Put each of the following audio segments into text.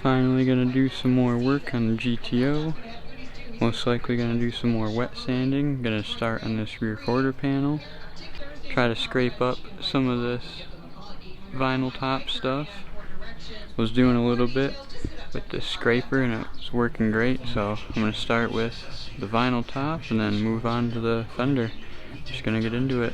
Finally gonna do some more work on the GTO. Most likely gonna do some more wet sanding. Gonna start on this rear quarter panel. Try to scrape up some of this vinyl top stuff. Was doing a little bit with this scraper and it was working great, so I'm gonna start with the vinyl top and then move on to the fender. Just gonna get into it.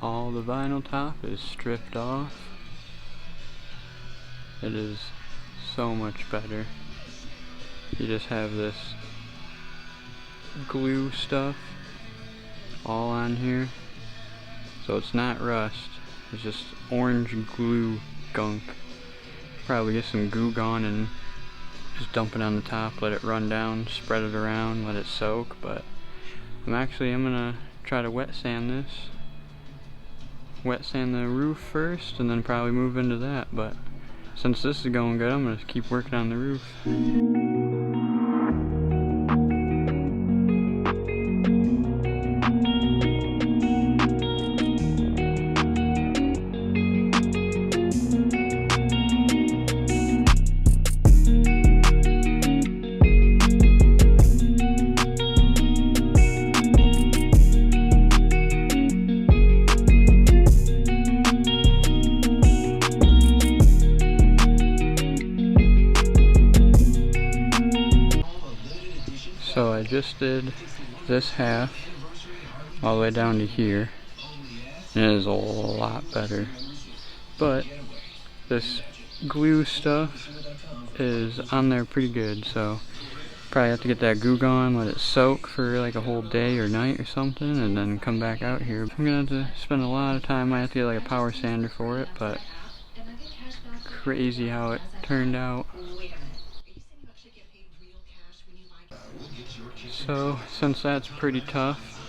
All the vinyl top is stripped off. It is so much better. You just have this glue stuff all on here, so it's not rust, it's just orange glue gunk. Probably get some Goo Gone and just dump it on the top, let it run down, spread it around, let it soak. But I'm gonna try to wet sand this. Wet sand the roof first and then probably move into that, but since this is going good, I'm gonna keep working on the roof. So I just did this half all the way down to here, and it is a lot better. But this glue stuff is on there pretty good, so probably have to get that Goo Gone, let it soak for like a whole day or night or something, and then come back out here. I'm gonna have to spend a lot of time. I have to get like a power sander for it, but crazy how it turned out. So since that's pretty tough,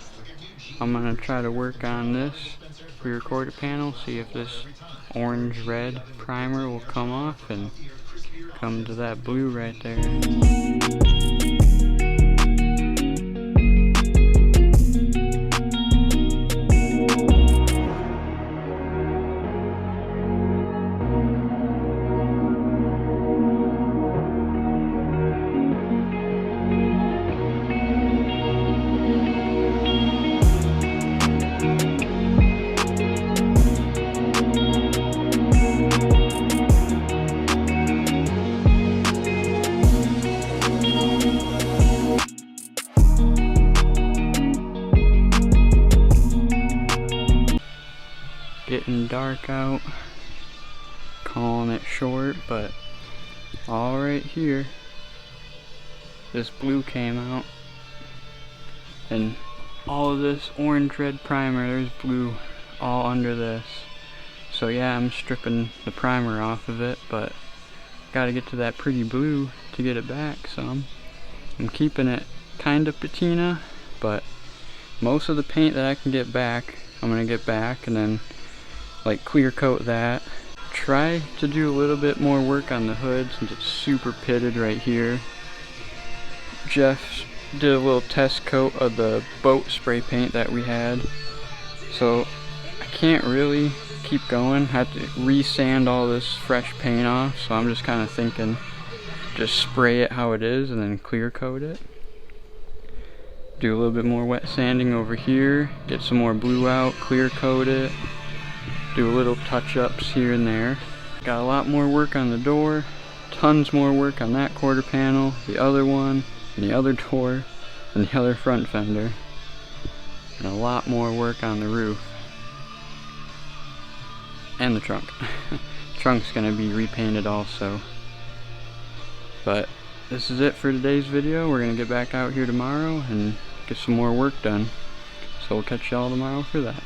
I'm gonna try to work on this rear quarter panel, see if this orange red primer will come off and come to that blue right there. Getting dark out, calling it short, but all right here, this blue came out, and all of this orange red primer, there's blue all under this. So yeah, I'm stripping the primer off of it, but gotta get to that pretty blue to get it back. So I'm keeping it kind of patina, but most of the paint that I can get back, I'm gonna get back, and then like clear coat that. Try to do a little bit more work on the hood since it's super pitted right here. Jeff did a little test coat of the boat spray paint that we had, so I can't really keep going. I have to re-sand all this fresh paint off, so I'm just kind of thinking just spray it how it is and then clear coat it. Do a little bit more wet sanding over here, get some more blue out, clear coat it, do a little touch-ups here and there. Got a lot more work on the door, tons more work on that quarter panel, the other one, and the other door, and the other front fender, and a lot more work on the roof and the trunk. Trunk's gonna be repainted also. But this is it for today's video. We're gonna get back out here tomorrow and get some more work done. So we'll catch y'all tomorrow for that.